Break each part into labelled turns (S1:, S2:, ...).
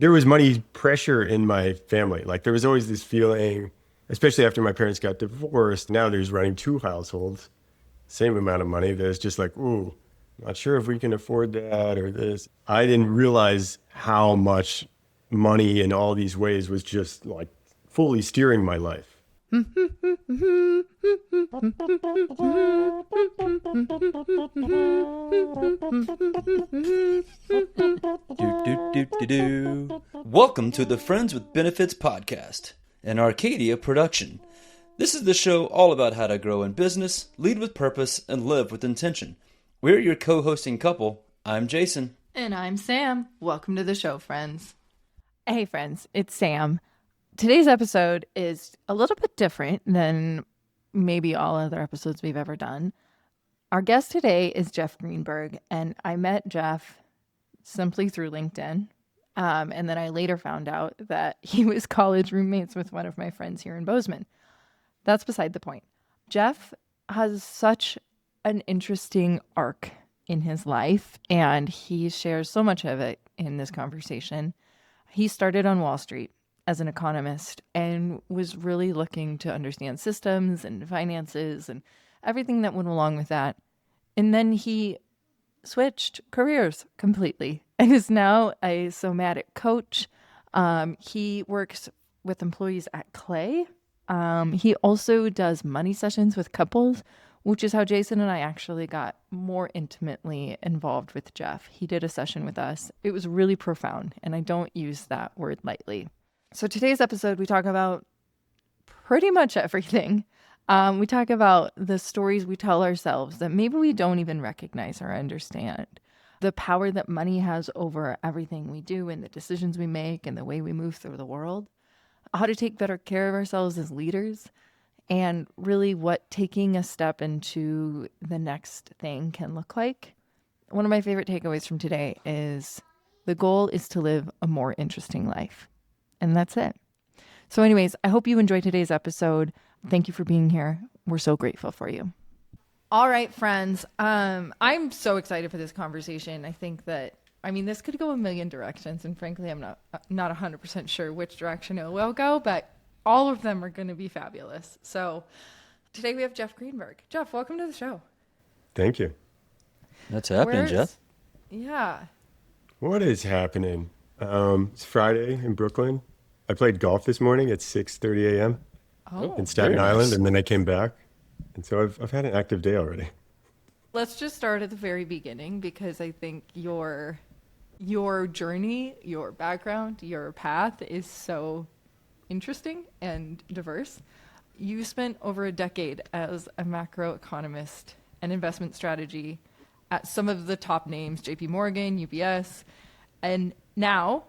S1: there was money pressure in my family. Like there was always this feeling, especially after my parents got divorced. Now there's running two households, same amount of money. There's just like, ooh, not sure if we can afford that or this. I didn't realize how much money in all these ways was just like fully steering my life.
S2: Welcome to the Friends with Benefits podcast, an Arcadia production. This is the show all about how to grow in business, lead with purpose, and live with intention. We're your co-hosting couple. I'm Jason.
S3: And I'm Sam. Welcome to the show, friends. Hey, friends, it's Sam. Today's episode is a little bit different than maybe all other episodes we've ever done. Our guest today is Jeff Greenberg, and I met Jeff simply through LinkedIn. And then I later found out that he was college roommates with one of my friends here in Bozeman. That's beside the point. Jeff has such an interesting arc in his life, and he shares so much of it in this conversation. He started on Wall Street as an economist and was really looking to understand systems and finances and everything that went along with that. And then he switched careers completely and is now a somatic coach. He works with employees at Clay. He also does money sessions with couples, which is how Jason and I actually got more intimately involved with Jeff. He did a session with us. It was really profound, and I don't use that word lightly. So today's episode, we talk about pretty much everything. We talk about the stories we tell ourselves that maybe we don't even recognize or understand. The power that money has over everything we do and the decisions we make and the way we move through the world. How to take better care of ourselves as leaders. And really what taking a step into the next thing can look like. One of my favorite takeaways from today is the goal is to live a more interesting life. And that's it. So anyways, I hope you enjoyed today's episode. Thank you for being here. We're so grateful for you. All right, friends. I'm so excited for this conversation. I think that, this could go a million directions. And frankly, I'm not 100% sure which direction it will go, but all of them are going to be fabulous. So today we have Jeff Greenberg. Jeff, welcome to the show.
S1: Thank you.
S2: That's happening, Jeff.
S3: Yeah.
S1: What is happening? It's Friday in Brooklyn. I played golf this morning at 6:30 a.m. in Staten Island, and then I came back. And so I've had an active day already.
S3: Let's just start at the very beginning, because I think your journey, your background, your path is so interesting and diverse. You spent over a decade as a macroeconomist and investment strategy at some of the top names, JPMorgan, UBS, and now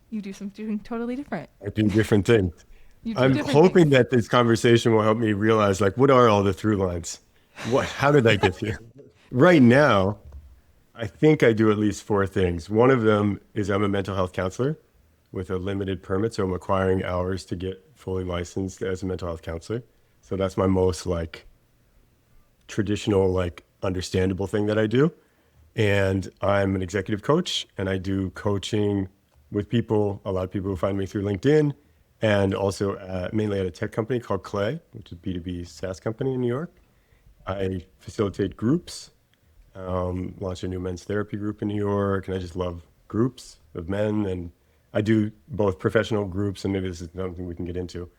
S3: you do something totally different.
S1: I do different things. I'm hoping that this conversation will help me realize, like, what are all the through lines? How did I get here? Right now, I think I do at least four things. One of them is I'm a mental health counselor with a limited permit, so I'm acquiring hours to get fully licensed as a mental health counselor. So that's my most traditional, understandable thing that I do. And I'm an executive coach, and I do coaching with people, a lot of people who find me through LinkedIn, and also mainly at a tech company called Clay, which is a B2B SaaS company in New York. I facilitate groups, launched a new men's therapy group in New York, and I just love groups of men. And I do both professional groups, and maybe this is something we can get into.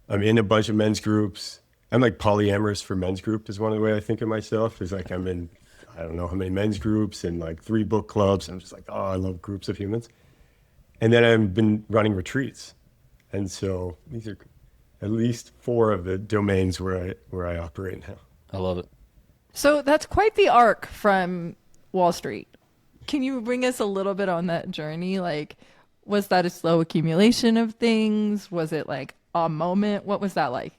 S1: I'm in a bunch of men's groups. I'm polyamorous for men's group is one of the way I think of myself, is I'm in, I don't know how many men's groups and 3 book clubs. I'm just I love groups of humans. And then I've been running retreats. And so these are at least 4 of the domains where I operate now.
S2: I love it.
S3: So that's quite the arc from Wall Street. Can you bring us a little bit on that journey? Was that a slow accumulation of things? Was it a moment? What was that like?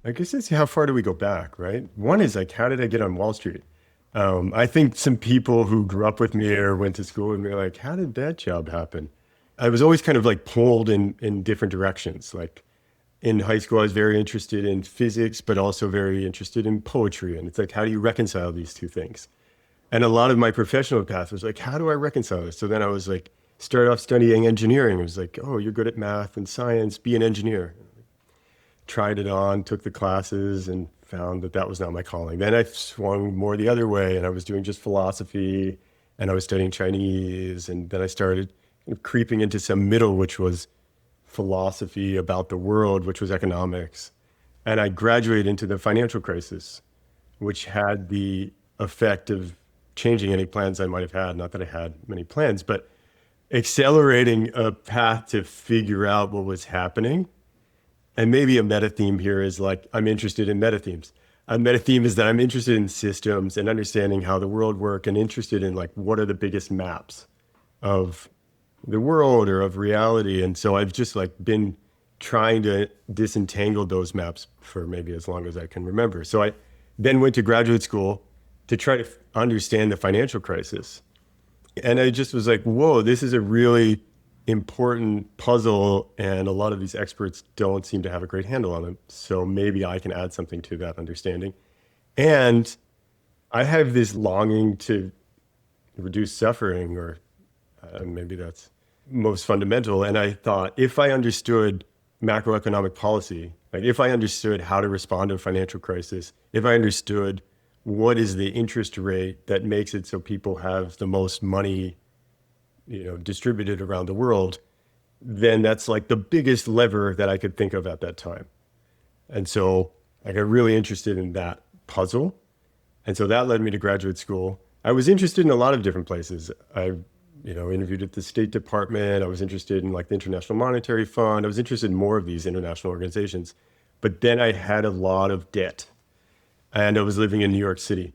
S1: I guess it's how far do we go back, right? One is how did I get on Wall Street? I think some people who grew up with me or went to school with me are how did that job happen? I was always kind of pulled in different directions. In high school, I was very interested in physics, but also very interested in poetry. And it's how do you reconcile these two things? And a lot of my professional path was how do I reconcile this? So then I was started off studying engineering. It was like, oh, you're good at math and science, be an engineer. Tried it on, took the classes, and found that that was not my calling. Then I swung more the other way, and I was doing just philosophy, and I was studying Chinese, and then I started creeping into some middle, which was philosophy about the world, which was economics. And I graduated into the financial crisis, which had the effect of changing any plans I might have had. Not that I had many plans, but accelerating a path to figure out what was happening. And maybe a meta theme here is like, I'm interested in meta themes. A meta theme is that I'm interested in systems and understanding how the world works, and interested in like, what are the biggest maps of the world or of reality. And so I've just like been trying to disentangle those maps for maybe as long as I can remember. So I then went to graduate school to try to understand the financial crisis. And I just was like, whoa, this is a really important puzzle, and a lot of these experts don't seem to have a great handle on it. So maybe I can add something to that understanding. And I have this longing to reduce suffering, or maybe that's most fundamental. And I thought, if I understood macroeconomic policy, like if I understood how to respond to a financial crisis, if I understood what is the interest rate that makes it so people have the most money, distributed around the world, then that's like the biggest lever that I could think of at that time. And so I got really interested in that puzzle. And so that led me to graduate school. I was interested in a lot of different places. I, interviewed at the State Department. I was interested in like the International Monetary Fund. I was interested in more of these international organizations. But then I had a lot of debt, and I was living in New York City.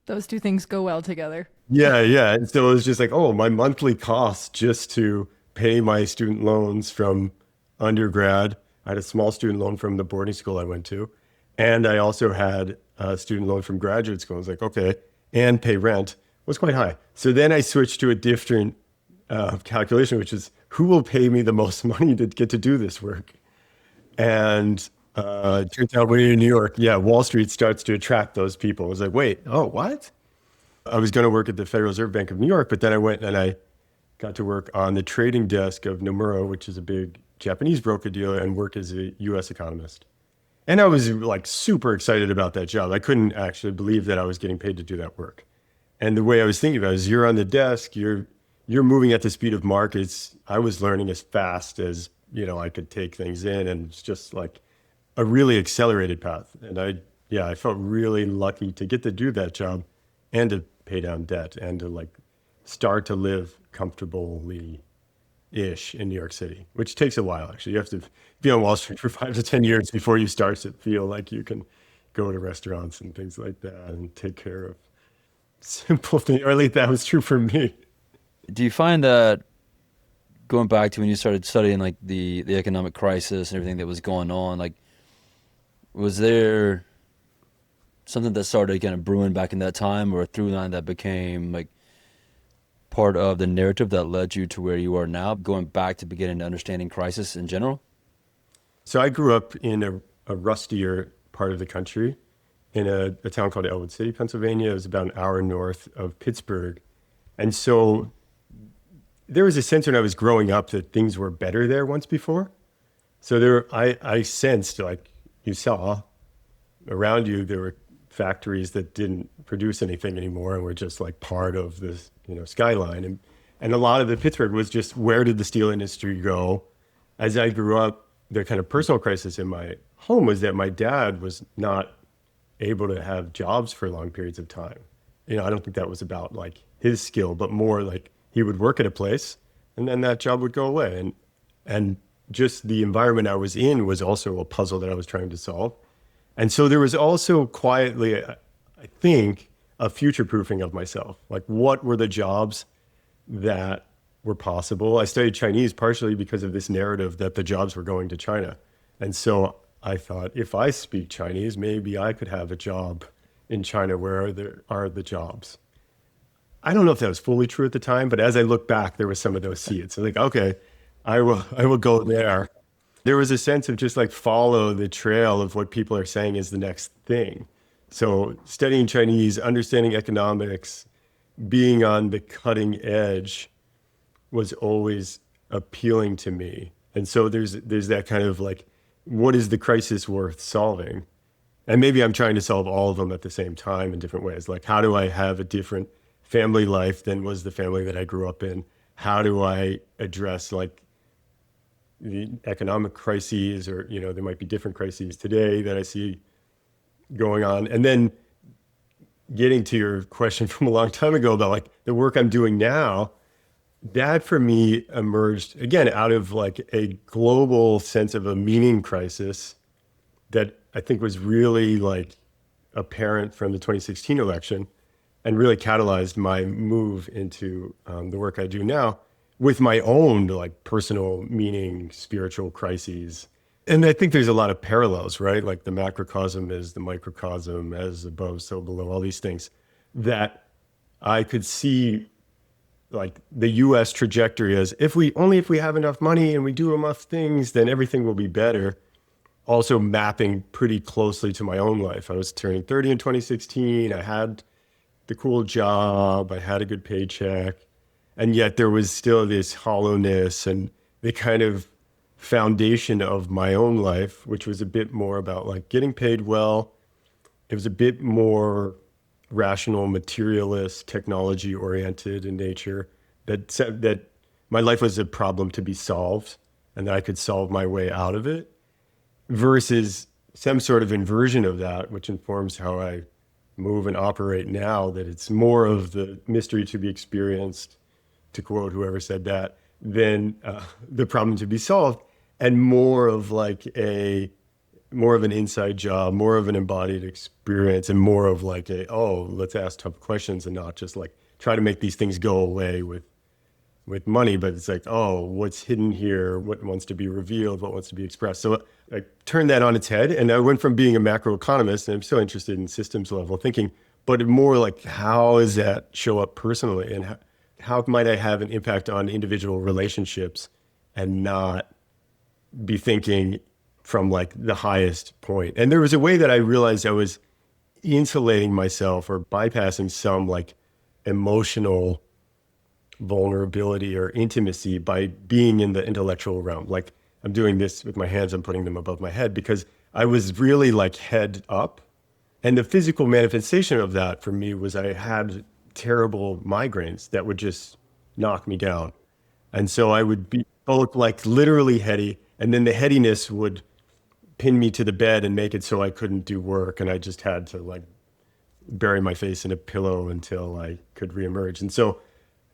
S3: Those two things go well together.
S1: Yeah. And so it was just like, oh, my monthly costs just to pay my student loans from undergrad. I had a small student loan from the boarding school I went to. And I also had a student loan from graduate school. I was like, okay, and pay rent was quite high. So then I switched to a different calculation, which is who will pay me the most money to get to do this work? And it turns out when you're in New York, Wall Street starts to attract those people. I was like, wait, oh, what? I was going to work at the Federal Reserve Bank of New York, but then I went and I got to work on the trading desk of Nomura, which is a big Japanese broker dealer, and work as a US economist. And I was like super excited about that job. I couldn't actually believe that I was getting paid to do that work. And the way I was thinking about it is, you're on the desk, you're moving at the speed of markets. I was learning as fast as, I could take things in, and it's just like a really accelerated path. And I felt really lucky to get to do that job and to pay down debt and to like start to live comfortably-ish in New York City, which takes a while, actually. You have to be on Wall Street for 5 to 10 years before you start to feel like you can go to restaurants and things like that and take care of simple things, or at least that was true for me.
S2: Do you find that, going back to when you started studying like the economic crisis and everything that was going on, like, was there something that started kind of brewing back in that time, or a through line that became like part of the narrative that led you to where you are now, going back to beginning to understanding crisis in general?
S1: So I grew up in a rustier part of the country, in a town called Elwood City, Pennsylvania. It was about an hour north of Pittsburgh. And so there was a sense when I was growing up that things were better there once before. So I sensed, like you saw around you, there were factories that didn't produce anything anymore and were just like part of this, skyline. And a lot of the Pittsburgh was just, where did the steel industry go? As I grew up, the kind of personal crisis in my home was that my dad was not able to have jobs for long periods of time. I don't think that was about like his skill, but more like he would work at a place and then that job would go away. And just the environment I was in was also a puzzle that I was trying to solve. And so there was also quietly, I think, a future-proofing of myself. Like, what were the jobs that were possible? I studied Chinese partially because of this narrative that the jobs were going to China. And so I thought, if I speak Chinese, maybe I could have a job in China where there are the jobs. I don't know if that was fully true at the time, but as I look back, there were some of those seeds. So like, okay, I will go there. There was a sense of just like follow the trail of what people are saying is the next thing. So studying Chinese, understanding economics, being on the cutting edge was always appealing to me. And so there's that kind of like, what is the crisis worth solving? And maybe I'm trying to solve all of them at the same time in different ways. Like, how do I have a different family life than was the family that I grew up in? How do I address like the economic crises, or, there might be different crises today that I see going on. And then getting to your question from a long time ago about like the work I'm doing now, that for me emerged again out of like a global sense of a meaning crisis that I think was really like apparent from the 2016 election and really catalyzed my move into the work I do now with my own like personal meaning, spiritual crises. And I think there's a lot of parallels, right? Like the macrocosm is the microcosm, as above, so below, all these things that I could see like the US trajectory as if we have enough money and we do enough things, then everything will be better. Also mapping pretty closely to my own life. I was turning 30 in 2016. I had the cool job. I had a good paycheck. And yet there was still this hollowness and the kind of foundation of my own life, which was a bit more about like getting paid well. It was a bit more rational, materialist, technology oriented in nature, that said that my life was a problem to be solved and that I could solve my way out of it, versus some sort of inversion of that, which informs how I move and operate now, that it's more of the mystery to be experienced, to quote whoever said that, than the problem to be solved, and more of an inside job, more of an embodied experience, and more of like let's ask tough questions and not just like try to make these things go away with money, but it's like, what's hidden here, what wants to be revealed, what wants to be expressed. So I turned that on its head, and I went from being a macroeconomist, and I'm still interested in systems level thinking, but more like, how does that show up personally, and how might I have an impact on individual relationships and not be thinking from like the highest point. And there was a way that I realized I was insulating myself or bypassing some like emotional vulnerability or intimacy by being in the intellectual realm. Like, I'm doing this with my hands, I'm putting them above my head, because I was really like head up. And the physical manifestation of that for me was I had terrible migraines that would just knock me down. And so I would be both like literally heady, and then the headiness would pin me to the bed and make it so I couldn't do work. And I just had to like bury my face in a pillow until I could reemerge. And so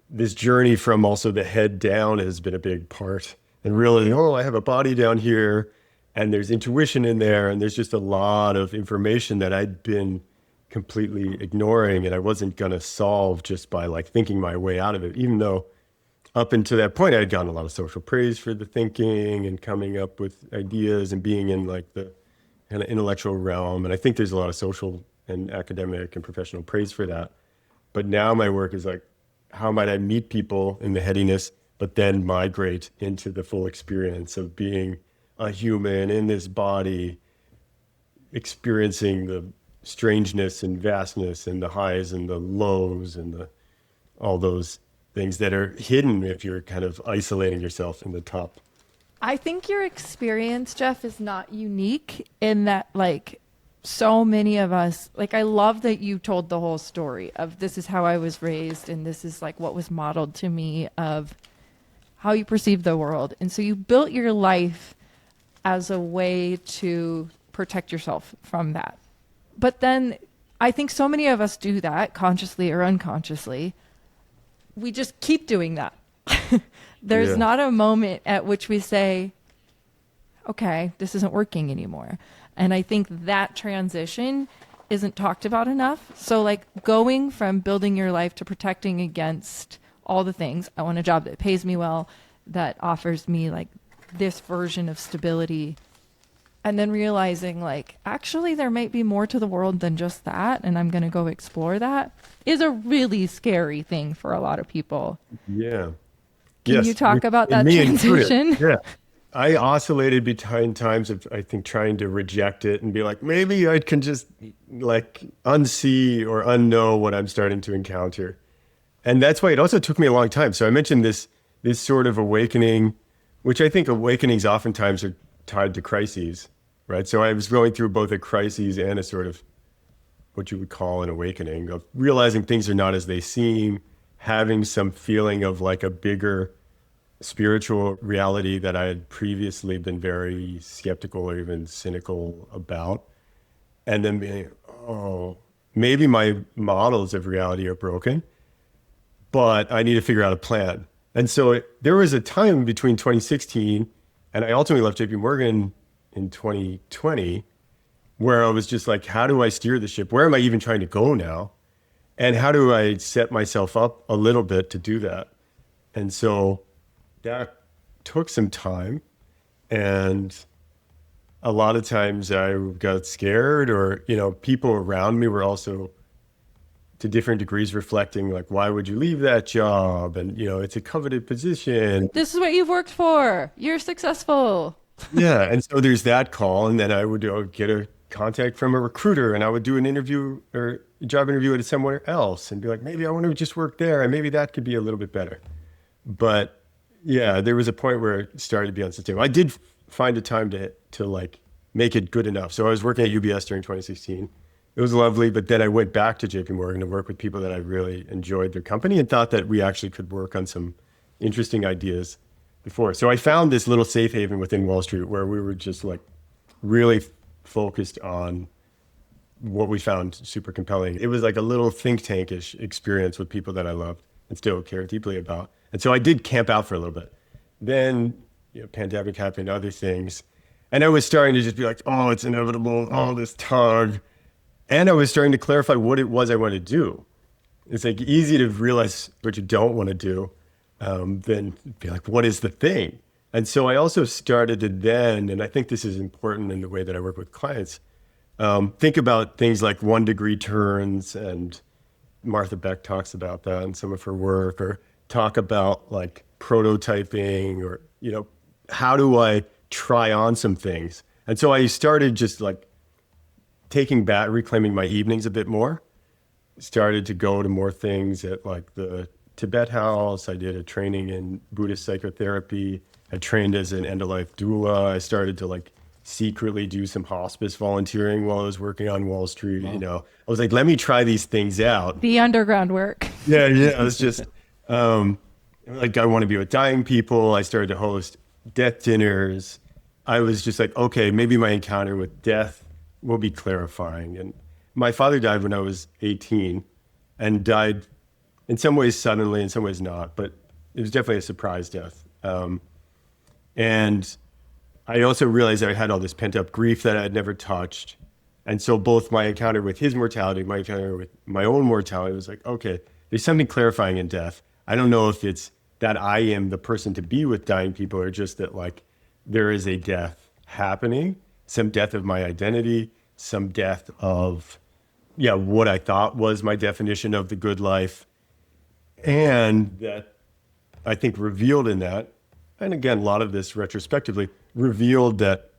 S1: this journey from also the head down has been a big part, and really, I have a body down here, and there's intuition in there, and there's just a lot of information that I'd been completely ignoring, and I wasn't going to solve just by like thinking my way out of it, even though up until that point I had gotten a lot of social praise for the thinking and coming up with ideas and being in like the kind of intellectual realm. And I think there's a lot of social and academic and professional praise for that. But now my work is like, how might I meet people in the headiness, but then migrate into the full experience of being a human in this body, experiencing the strangeness and vastness and the highs and the lows and all those things that are hidden if you're kind of isolating yourself in the top.
S3: I think your experience, Jeff, is not unique in that, like, so many of us, like, I love that you told the whole story of this is how I was raised and this is like what was modeled to me of how you perceive the world. And so you built your life as a way to protect yourself from that. But then I think so many of us do that consciously or unconsciously. We just keep doing that. There's not a moment at which we say, okay, this isn't working anymore. And I think that transition isn't talked about enough. So like going from building your life to protecting against all the things. I want a job that pays me well, that offers me like this version of stability. And then realizing like, actually, there might be more to the world than just that. And I'm going to go explore that is a really scary thing for a lot of people.
S1: Yeah.
S3: Can you talk about that transition?
S1: Yeah. I oscillated between times of, I think, trying to reject it and be like, maybe I can just like unsee or unknow what I'm starting to encounter. And that's why it also took me a long time. So I mentioned this this sort of awakening, which I think awakenings oftentimes are tied to crises, right? So I was going through both a crisis and a sort of what you would call an awakening of realizing things are not as they seem, having some feeling of like a bigger spiritual reality that I had previously been very skeptical or even cynical about. And then being, oh, maybe my models of reality are broken, but I need to figure out a plan. And so there was a time between 2016 and I ultimately left JPMorgan in 2020 where I was just like, how do I steer the ship? Where am I even trying to go now? And how do I set myself up a little bit to do that? And so that took some time. And a lot of times I got scared, or, people around me were also to different degrees reflecting like, why would you leave that job? And, it's a coveted position.
S3: This is what you've worked for. You're successful.
S1: Yeah. And so there's that call. And then I would get a contact from a recruiter and I would do an interview or a job interview at somewhere else and be like, maybe I want to just work there and maybe that could be a little bit better. But yeah, there was a point where it started to be unsustainable. I did find a time to like make it good enough. So I was working at UBS during 2016. It was lovely, but then I went back to JPMorgan to work with people that I really enjoyed their company and thought that we actually could work on some interesting ideas before. So I found this little safe haven within Wall Street where we were just like really focused on what we found super compelling. It was like a little think tankish experience with people that I loved and still care deeply about. And so I did camp out for a little bit. Then, pandemic happened, other things. And I was starting to just be like, oh, it's inevitable, all this tug. And I was starting to clarify what it was I wanted to do. It's like easy to realize what you don't want to do, then be like, what is the thing? And so I also started to then, and I think this is important in the way that I work with clients, think about things like 1 degree turns, and Martha Beck talks about that in some of her work, or talk about like prototyping, or, how do I try on some things? And so I started just like taking back, reclaiming my evenings a bit more, started to go to more things at like the Tibet House. I did a training in Buddhist psychotherapy. I trained as an end-of-life doula. I started to like secretly do some hospice volunteering while I was working on Wall Street. I was like, let me try these things out.
S3: The underground work.
S1: Yeah. It was just like, I want to be with dying people. I started to host death dinners. I was just like, okay, maybe my encounter with death will be clarifying. And my father died when I was 18 and died in some ways suddenly, in some ways not, but it was definitely a surprise death. And I also realized that I had all this pent up grief that I had never touched. And so both my encounter with his mortality, my encounter with my own mortality was like, okay, there's something clarifying in death. I don't know if it's that I am the person to be with dying people, or just that like there is a death happening, some death of my identity, some death of, what I thought was my definition of the good life. And that I think revealed in that, and again, a lot of this retrospectively, revealed that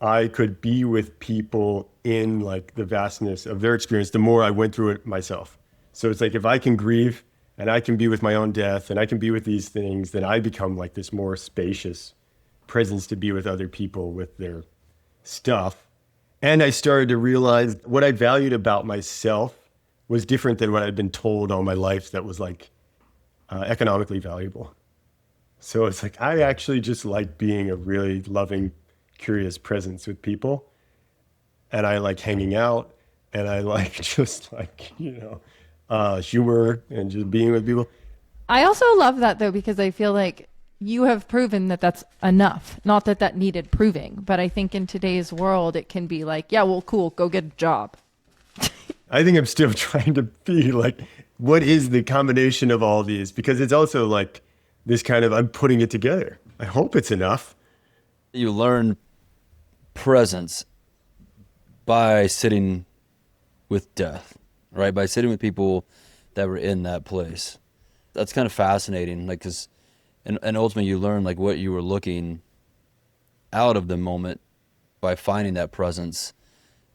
S1: I could be with people in like the vastness of their experience the more I went through it myself. So it's like, if I can grieve and I can be with my own death and I can be with these things, then I become like this more spacious presence to be with other people with their stuff. And I started to realize what I valued about myself was different than what I'd been told all my life that was like economically valuable. So it's like, I actually just like being a really loving, curious presence with people. And I like hanging out, and I like just like, humor and just being with people.
S3: I also love that though, because I feel like you have proven that that's enough. Not that that needed proving, but I think in today's world, it can be like, yeah, well, cool, go get a job.
S1: I think I'm still trying to be like, what is the combination of all these? Because it's also like this kind of, I'm putting it together. I hope it's enough.
S2: You learn presence by sitting with death, right? By sitting with people that were in that place. That's kind of fascinating, like, because, and ultimately you learn like what you were looking out of the moment by finding that presence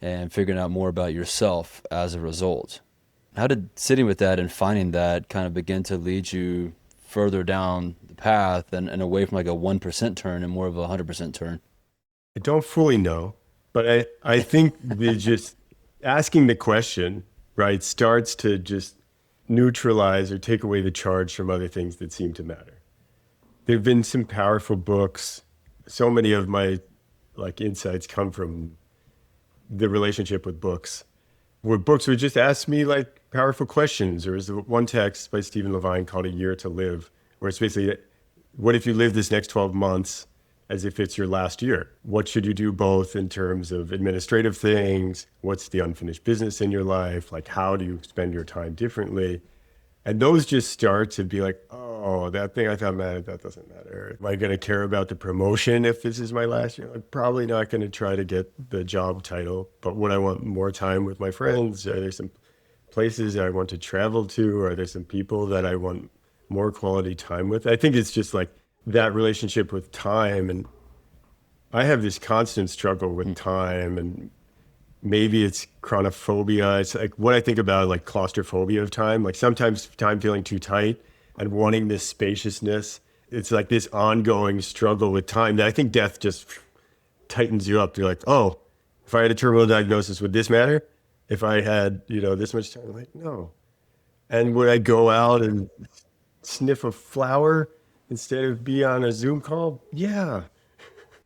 S2: and figuring out more about yourself as a result. How did sitting with that and finding that kind of begin to lead you further down the path and away from like a 1% turn and more of a 100% turn?
S1: I don't fully know, but I think just asking the question, right, starts to just neutralize or take away the charge from other things that seem to matter. There have been some powerful books. So many of my insights come from the relationship with books, where books would just ask me powerful questions. There was one text by Stephen Levine called A Year to Live, where it's basically, what if you live this next 12 months as if it's your last year? What should you do both in terms of administrative things? What's the unfinished business in your life? How do you spend your time differently? And those just start to be oh, that thing I thought mattered, that doesn't matter. Am I going to care about the promotion if this is my last year? I'm probably not going to try to get the job title, but would I want more time with my friends? Are there some places I want to travel to? Are there some people that I want more quality time with? I think it's just that relationship with time. And I have this constant struggle with time, and maybe it's chronophobia. It's what I think about claustrophobia of time. Sometimes time feeling too tight and wanting this spaciousness. It's this ongoing struggle with time that I think death just tightens you up. You're oh, if I had a terminal diagnosis, would this matter? If I had, this much time, I'm no. And would I go out and sniff a flower instead of be on a Zoom call? Yeah.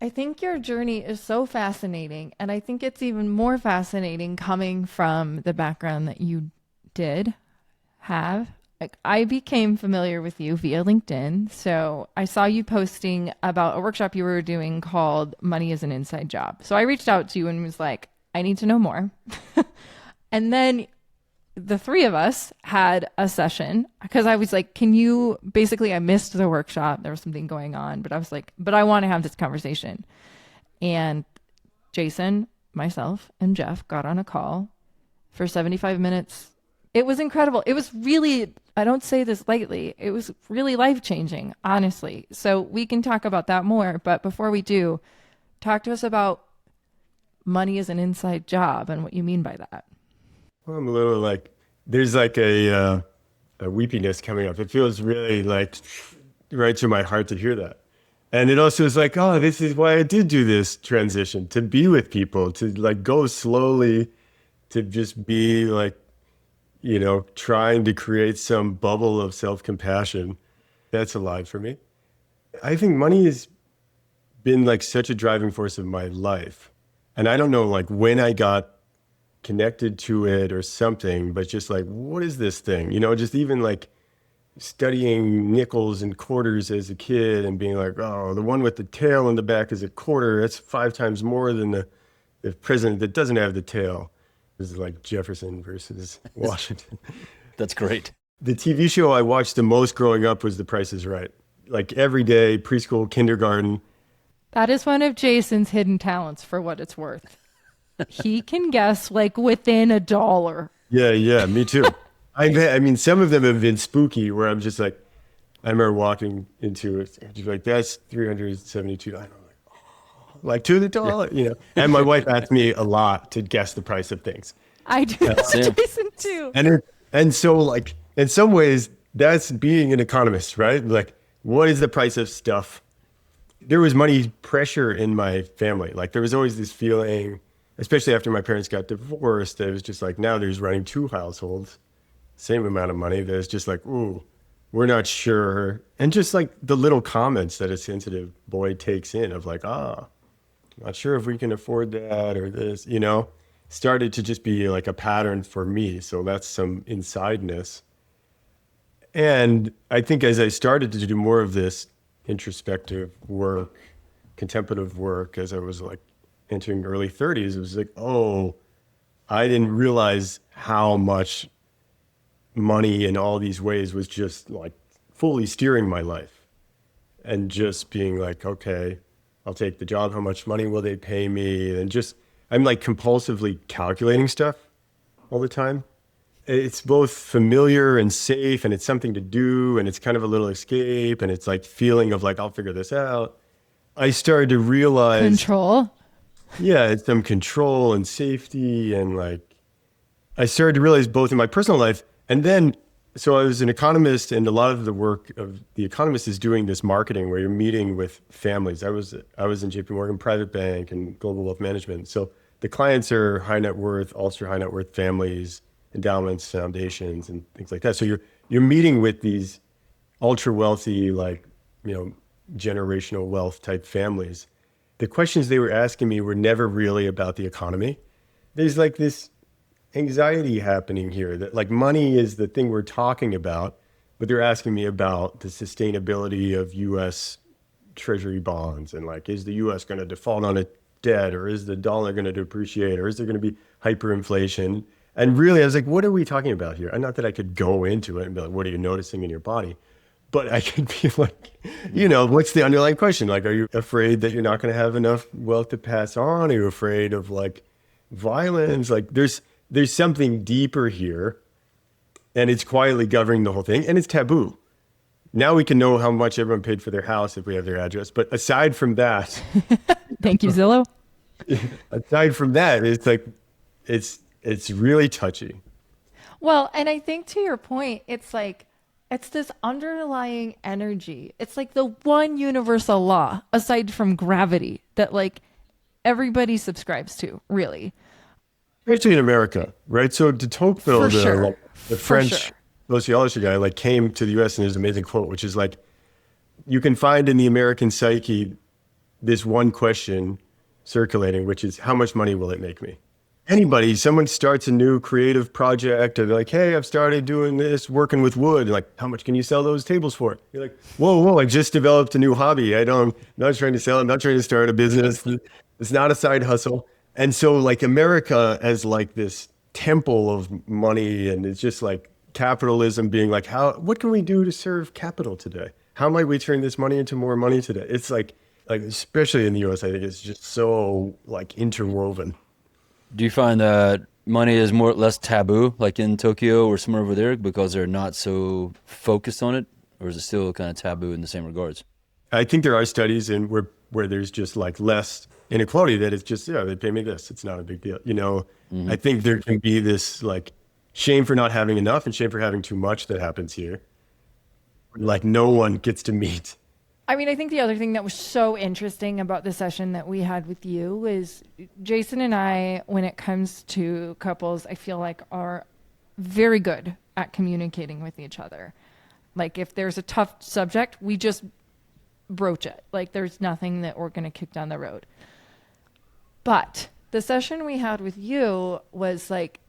S3: I think your journey is so fascinating. And I think it's even more fascinating coming from the background that you did have. I became familiar with you via LinkedIn. So I saw you posting about a workshop you were doing called Money is an Inside Job. So I reached out to you and was I need to know more. And then the three of us had a session because I was can you, basically I missed the workshop. There was something going on, but I was but I want to have this conversation. And Jason, myself, and Jeff got on a call for 75 minutes. It was incredible. It was really, I don't say this lightly, it was really life-changing, honestly. So we can talk about that more. But before we do, talk to us about money as an inside job and what you mean by that.
S1: Well, I'm a little there's a weepiness coming up. It feels really right to my heart to hear that. And it also is oh, this is why I did do this transition, to be with people, to go slowly, to just be trying to create some bubble of self-compassion. That's alive for me. I think money has been such a driving force of my life. And I don't know when I got connected to it or something, but just what is this thing? Just even studying nickels and quarters as a kid and being oh, the one with the tail in the back is a quarter. That's 5 times more than the president that doesn't have the tail. This is Jefferson versus Washington.
S2: That's great.
S1: The TV show I watched the most growing up was The Price is Right. Every day, preschool, kindergarten.
S3: That is one of Jason's hidden talents, for what it's worth. He can guess within $1.
S1: Yeah, me too. I mean, some of them have been spooky where I'm just I remember walking into it, just that's $372. I don't know, to the dollar, And my wife asked me a lot to guess the price of things.
S3: I do that with Jason too.
S1: And so in some ways, that's being an economist, right? What is the price of stuff? There was money pressure in my family. There was always this feeling, especially after my parents got divorced, it was just now there's running 2 households, same amount of money. There's just ooh, we're not sure. And just the little comments that a sensitive boy takes in of not sure if we can afford that or this, started to just be a pattern for me. So that's some insideness. And I think as I started to do more of this introspective work, contemplative work, as I was entering early 30s, it was oh, I didn't realize how much money in all these ways was just fully steering my life and just being okay, I'll take the job. How much money will they pay me? And just, I'm compulsively calculating stuff all the time. It's both familiar and safe, and it's something to do, and it's kind of a little escape, and it's feeling of I'll figure this out. I started to realize
S3: control.
S1: Yeah, it's some control and safety, and I started to realize both in my personal life and then So I was an economist, and a lot of the work of the economist is doing this marketing where you're meeting with families. I was in JPMorgan Private Bank and Global Wealth Management. So the clients are high net worth, ultra high net worth families, endowments, foundations, and things like that. So you're meeting with these ultra wealthy, like, generational wealth type families. The questions they were asking me were never really about the economy. There's like this anxiety happening here that like money is the thing we're talking about, but they're asking me about the sustainability of U.S. Treasury bonds and like, is the U.S. going to default on its debt, or is the dollar going to depreciate, or is there going to be hyperinflation? And really, I was like, what are we talking about here? And not that I could go into it and be like, what are you noticing in your body? But I could be like, what's the underlying question? Like, are you afraid that you're not going to have enough wealth to pass on? Are you afraid of like violence? Like there's something deeper here, and it's quietly governing the whole thing, and it's taboo. Now we can know how much everyone paid for their house if we have their address. But aside from that,
S3: thank you, Zillow.
S1: Aside from that, it's like, it's really touchy.
S3: Well, and I think to your point, it's like, it's this underlying energy. It's like the one universal law aside from gravity that like everybody subscribes to, really.
S1: Especially in America, right? So de Tocqueville, the French sociology guy, like came to the U.S. and there's an amazing quote, which is like, you can find in the American psyche this one question circulating, which is, how much money will it make me? Someone starts a new creative project, and they're like, hey, I've started doing this, working with wood. Like, how much can you sell those tables for? You're like, whoa, I just developed a new hobby. I'm not trying to sell, I'm not trying to start a business. It's not a side hustle. And so like America as like this temple of money, and it's just like capitalism being like, what can we do to serve capital today? How might we turn this money into more money today? It's like especially in the US, I think it's just so like interwoven.
S2: Do you find that money is less taboo, like in Tokyo or somewhere over there, because they're not so focused on it, or is it still kind of taboo in the same regards?
S1: I think there are studies where there's just like less inequality, that it's just, they pay me this, it's not a big deal. I think there can be this like shame for not having enough and shame for having too much that happens here. Like no one gets to meet.
S3: I mean, I think the other thing that was so interesting about the session that we had with you is Jason and I, when it comes to couples, I feel like are very good at communicating with each other. Like if there's a tough subject, we just broach it. Like there's nothing that we're going to kick down the road. But the session we had with you was like,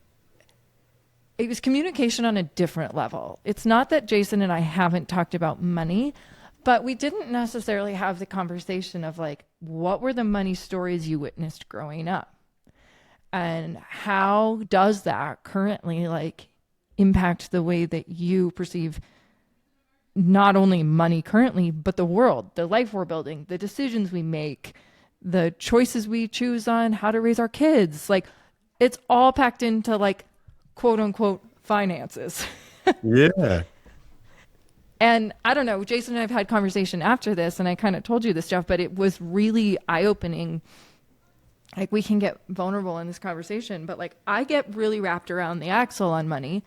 S3: it was communication on a different level. It's not that Jason and I haven't talked about money, but we didn't necessarily have the conversation of like, what were the money stories you witnessed growing up? And how does that currently like impact the way that you perceive not only money currently, but the world, the life we're building, the decisions we make, the choices we choose on how to raise our kids. Like it's all packed into like quote unquote finances.
S1: Yeah.
S3: And I don't know, Jason and I have had conversation after this, and I kind of told you this, Jeff, but it was really eye-opening. Like we can get vulnerable in this conversation, but like I get really wrapped around the axle on money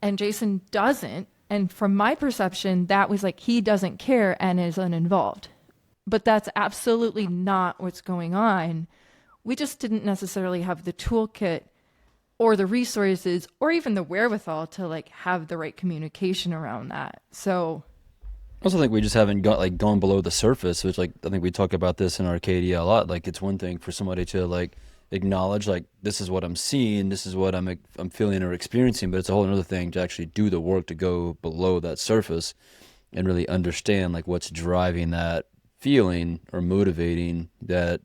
S3: and Jason doesn't. And from my perception, that was like, he doesn't care and is uninvolved, but that's absolutely not what's going on. We just didn't necessarily have the toolkit or the resources or even the wherewithal to like have the right communication around that. So
S2: I also think we just haven't gone below the surface, which like I think we talk about this in Arcadia a lot. Like it's one thing for somebody to like acknowledge like this is what I'm seeing, this is what I'm feeling or experiencing, but it's a whole other thing to actually do the work to go below that surface and really understand like what's driving that feeling or motivating that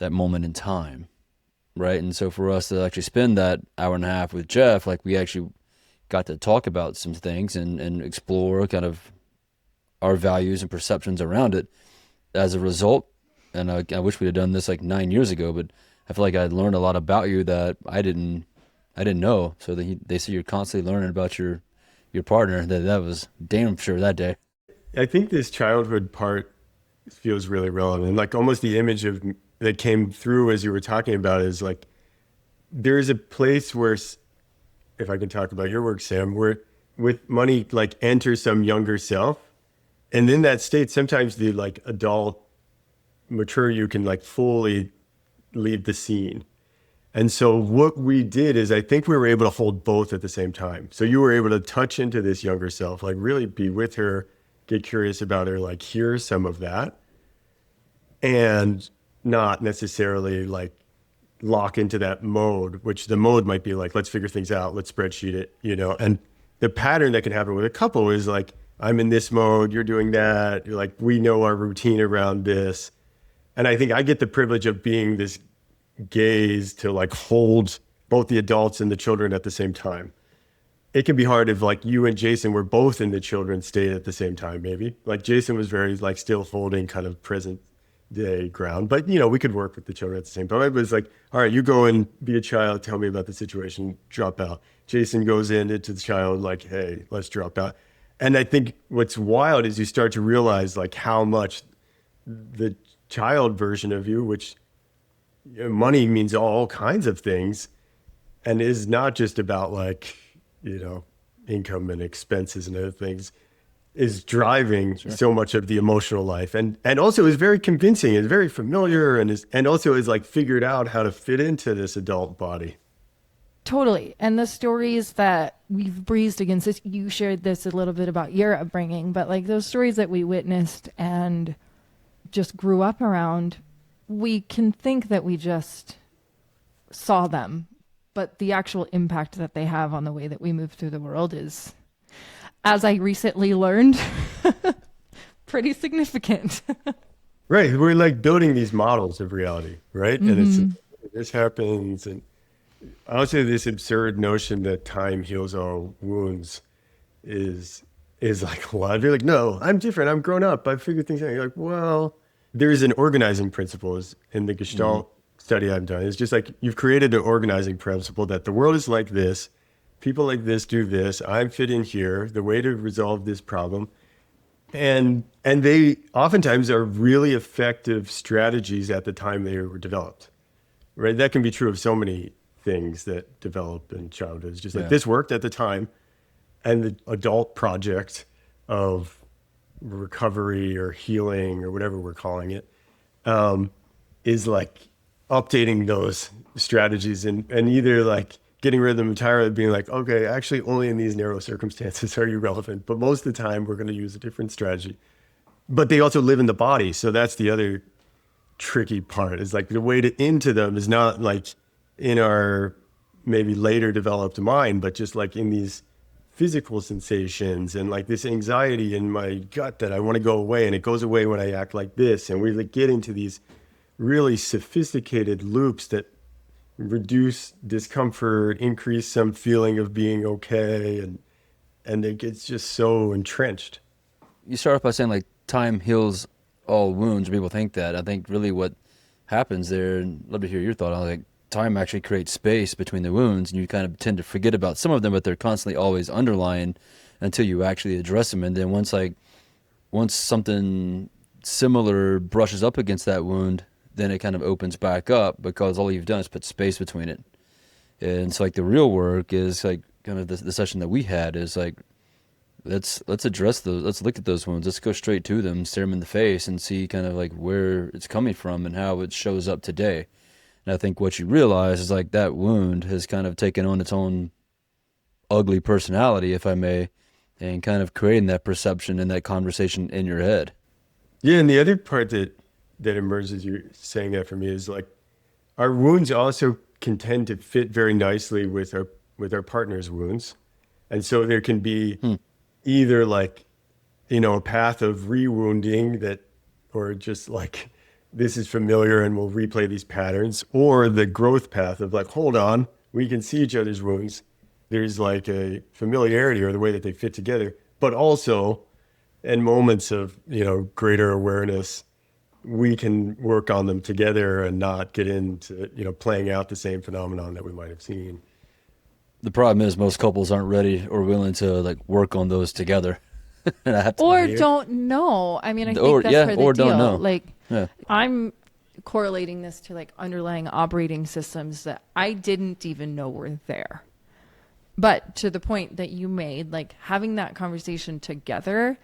S2: moment in time. Right. And so for us to actually spend that hour and a half with Jeff, like we actually got to talk about some things and explore kind of our values and perceptions around it as a result. And I wish we'd have done this like 9 years ago, but I feel like I'd learned a lot about you that I didn't know. So they say you're constantly learning about your partner. That was damn sure that day.
S1: I think this childhood part feels really relevant. Like almost the image of that came through as you were talking about is like, there's a place where, if I can talk about your work, Sam, where with money like enter some younger self. And in that state, sometimes the like adult mature you can like fully leave the scene. And so what we did is I think we were able to hold both at the same time. So you were able to touch into this younger self, like really be with her, get curious about her, like hear some of that, and not necessarily like lock into that mode, which the mode might be like, let's figure things out, let's spreadsheet it, you know. And the pattern that can happen with a couple is like, I'm in this mode, you're doing that. You're like, we know our routine around this. And I think I get the privilege of being this gaze to like hold both the adults and the children at the same time. It can be hard if like you and Jason were both in the children's state at the same time, maybe. Like Jason was very like still holding kind of present day ground, but you know, we could work with the children at the same time. It was like, all right, you go and be a child, tell me about the situation, drop out. Jason goes into the child like, hey, let's drop out. And I think what's wild is you start to realize like how much the child version of you, which money means all kinds of things and is not just about like, you know, income and expenses and other things, is driving so much of the emotional life, and also is very convincing, is very familiar, and also is like figured out how to fit into this adult body.
S3: Totally. And the stories that we've breezed against this, you shared this a little bit about your upbringing, but like those stories that we witnessed and just grew up around, we can think that we just saw them, but the actual impact that they have on the way that we move through the world is, as I recently learned, pretty significant.
S1: Right. We're like building these models of reality, right? Mm-hmm. And this happens. And also this absurd notion that time heals all wounds is like, well, you're like, no, I'm different. I'm grown up. I've figured things out. You're like, well, there's an organizing principle in the Gestalt study I've done. It's just like you've created an organizing principle that the world is like this. People like this do this. I fit in here. The way to resolve this problem, and they oftentimes are really effective strategies at the time they were developed. Right? That can be true of so many things that develop in childhood. It's just like this worked at the time, and the adult project of recovery or healing or whatever we're calling it is like updating those strategies and either like getting rid of them entirely, being like, okay, actually only in these narrow circumstances are you relevant, but most of the time we're going to use a different strategy. But they also live in the body, so that's the other tricky part, is like the way to into them is not like in our maybe later developed mind, but just like in these physical sensations and like this anxiety in my gut that I want to go away, and it goes away when I act like this, and we like get into these really sophisticated loops that reduce discomfort, increase some feeling of being okay, and it gets just so entrenched.
S2: You start off by saying like time heals all wounds. People think that. I think really what happens there, and I'd love to hear your thought on, like, time actually creates space between the wounds, and you kind of tend to forget about some of them, but they're constantly always underlying until you actually address them. And then once something similar brushes up against that wound, then it kind of opens back up because all you've done is put space between it. And so like the real work is like kind of the session that we had is like, let's address those, let's look at those wounds, let's go straight to them, stare them in the face and see kind of like where it's coming from and how it shows up today. And I think what you realize is like that wound has kind of taken on its own ugly personality, if I may, and kind of creating that perception and that conversation in your head.
S1: Yeah, and the other part that emerges, you're saying that for me, is like our wounds also can tend to fit very nicely with our partner's wounds. And so there can be either like, you know, a path of re-wounding that, or just like, this is familiar and we'll replay these patterns, or the growth path of like, hold on, we can see each other's wounds. There's like a familiarity or the way that they fit together, but also in moments of, you know, greater awareness, we can work on them together and not get into, you know, playing out the same phenomenon that we might have seen.
S2: The problem is most couples aren't ready or willing to like work on those together.
S3: Or don't know. I mean, I think that's part of the deal.
S2: Don't know.
S3: Like, I'm correlating this to like underlying operating systems that I didn't even know were there. But to the point that you made, like having that conversation together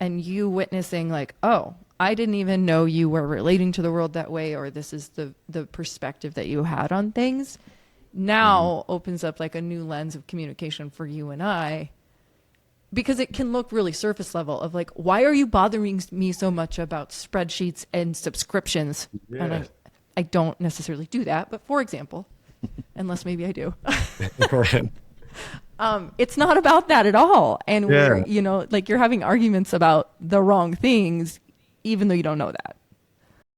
S3: and you witnessing like, oh, I didn't even know you were relating to the world that way, or this is the perspective that you had on things, now opens up like a new lens of communication for you and I, because it can look really surface level of like, why are you bothering me so much about spreadsheets and subscriptions?
S1: Yeah.
S3: And I don't necessarily do that, but for example, unless maybe I do. It's not about that at all. And we're, you know, like you're having arguments about the wrong things, even though you don't know that.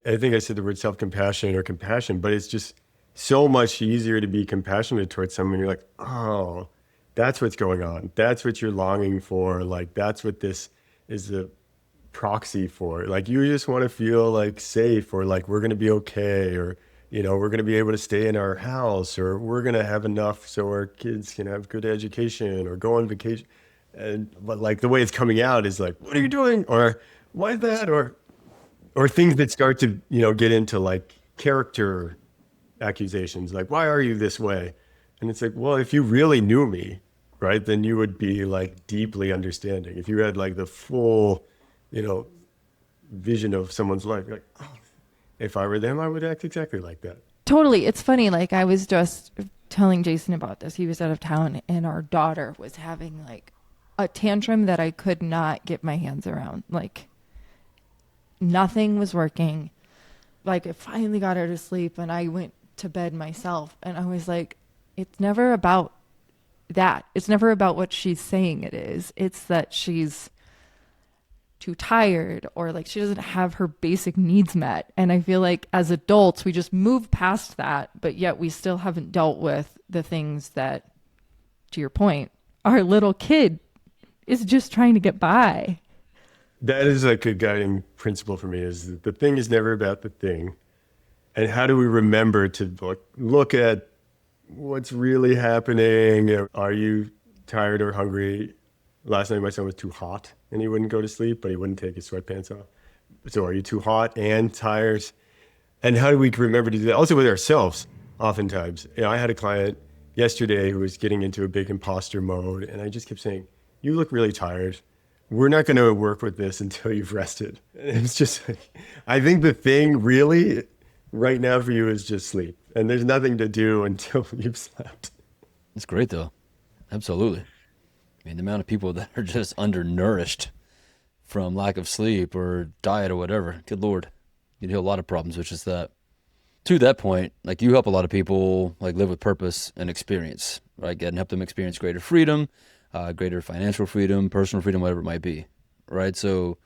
S1: I think I said the word self-compassion or compassion, but it's just so much easier to be compassionate towards someone. You're like, oh, that's what's going on. That's what you're longing for. Like, that's what this is a proxy for. Like, you just want to feel like safe, or like we're going to be okay, or, you know, we're going to be able to stay in our house, or we're going to have enough so our kids can have good education or go on vacation. But like the way it's coming out is like, what are you doing? Or why that? Or things that start to, you know, get into like character accusations. Like, why are you this way? And it's like, well, if you really knew me, right, then you would be like deeply understanding. If you had like the full, you know, vision of someone's life, you're like, oh, if I were them, I would act exactly like that.
S3: Totally. It's funny. Like I was just telling Jason about this. He was out of town and our daughter was having like a tantrum that I could not get my hands around. Like nothing was working. Like I finally got her to sleep and I went to bed myself and I was like, it's never about that. It's never about what she's saying it is. It's that she's too tired or like she doesn't have her basic needs met. And I feel like as adults, we just move past that, but yet we still haven't dealt with the things that, to your point, our little kid is just trying to get by.
S1: That is like a guiding principle for me, is that the thing is never about the thing. And how do we remember to look at what's really happening? Are you tired or hungry? Last night my son was too hot and he wouldn't go to sleep, but he wouldn't take his sweatpants off. So are you too hot and tired? And how do we remember to do that? Also with ourselves, oftentimes. You know, I had a client yesterday who was getting into a big imposter mode, and I just kept saying, you look really tired. We're not going to work with this until you've rested. And it's just like, I think the thing really right now for you is just sleep. And there's nothing to do until you've slept.
S2: That's great, though. Absolutely. I mean, the amount of people that are just undernourished from lack of sleep or diet or whatever, good Lord, you'd heal a lot of problems, which is that. To that point, like you help a lot of people like live with purpose and experience, right? And help them experience greater freedom, greater financial freedom, personal freedom, whatever it might be, right? So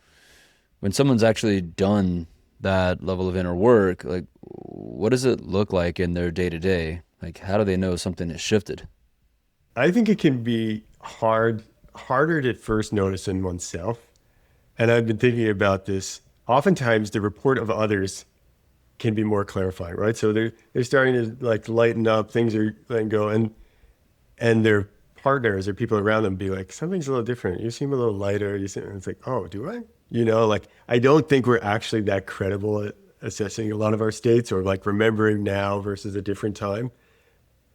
S2: when someone's actually done that level of inner work, like what does it look like in their day-to-day? Like how do they know something has shifted?
S1: I think it can be harder to first notice in oneself. And I've been thinking about this. Oftentimes the report of others can be more clarifying, right? So they're starting to like lighten up, things are letting go, and their partners or people around them be like, something's a little different. You seem a little lighter. And it's like, oh, do I? You know, like I don't think we're actually that credible at assessing a lot of our states or like remembering now versus a different time.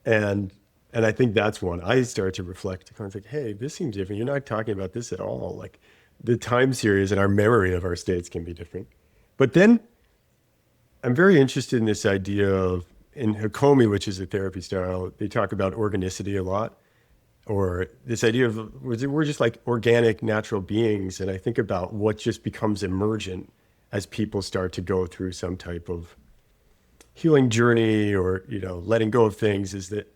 S1: And I think that's one. I start to reflect. I was like, hey, this seems different. You're not talking about this at all. Like the time series and our memory of our states can be different. But then I'm very interested in this idea of, in Hakomi, which is a therapy style, they talk about organicity a lot, or this idea of we're just like organic, natural beings. And I think about what just becomes emergent as people start to go through some type of healing journey or, you know, letting go of things, is that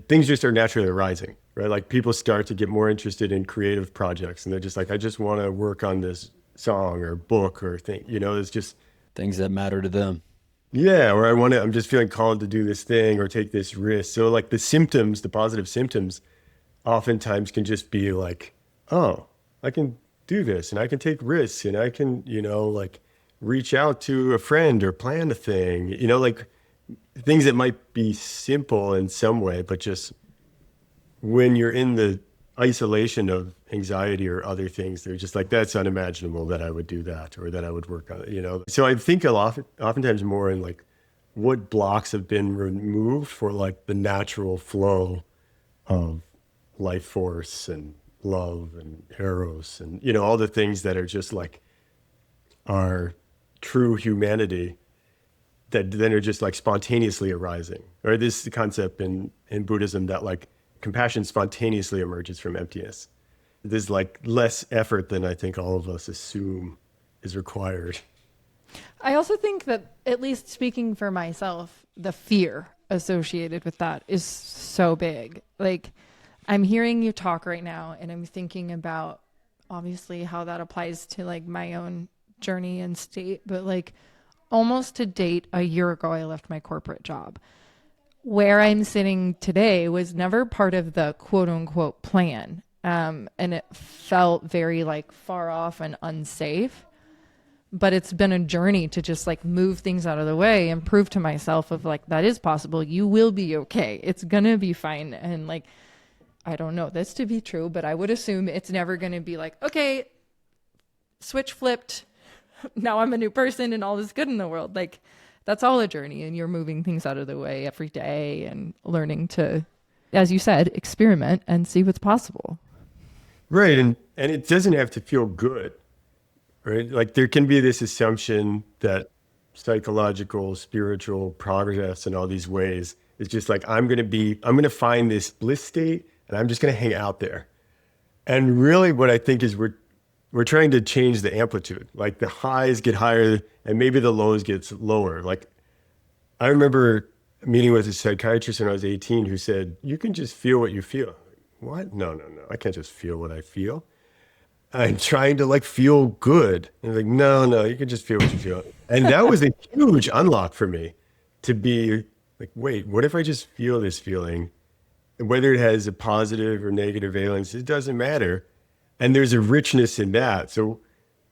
S1: things just are naturally arising, right? Like people start to get more interested in creative projects and they're just like, I just want to work on this song or book or thing, you know, it's just
S2: Things that matter to them.
S1: Yeah, or I'm just feeling called to do this thing or take this risk. So like the symptoms, the positive symptoms oftentimes can just be like, oh, I can do this and I can take risks and I can, you know, like reach out to a friend or plan a thing, you know, like things that might be simple in some way, but just when you're in the isolation of anxiety or other things, they're just like, that's unimaginable that I would do that or that I would work on it, you know? So I think oftentimes more in like what blocks have been removed for like the natural flow of life force and love and eros and, you know, all the things that are just like our true humanity that then are just like spontaneously arising. Or this is the concept in Buddhism that like compassion spontaneously emerges from emptiness. There's like less effort than I think all of us assume is required.
S3: I also think that, at least speaking for myself, the fear associated with that is so big. Like, I'm hearing you talk right now, and I'm thinking about obviously how that applies to like my own journey and state, but like almost to date, a year ago, I left my corporate job. Where I'm sitting today was never part of the quote unquote plan. And it felt very like far off and unsafe. But it's been a journey to just like move things out of the way and prove to myself of like, that is possible. You will be okay. It's going to be fine. And like, I don't know this to be true, but I would assume it's never going to be like, okay, switch flipped. Now I'm a new person and all is good in the world. Like, that's all a journey, and you're moving things out of the way every day and learning to, as you said, experiment and see what's possible.
S1: Right. And it doesn't have to feel good, right? Like there can be this assumption that psychological, spiritual progress in all these ways is just like, I'm going to find this bliss state and I'm just going to hang out there. And really what I think is we're trying to change the amplitude. Like the highs get higher and maybe the lows get lower. Like I remember meeting with a psychiatrist when I was 18 who said, you can just feel what you feel. What? No. I can't just feel what I feel. I'm trying to like feel good. And like, no, you can just feel what you feel. And that was a huge unlock for me to be like, wait, what if I just feel this feeling? And whether it has a positive or negative valence, it doesn't matter. And there's a richness in that. So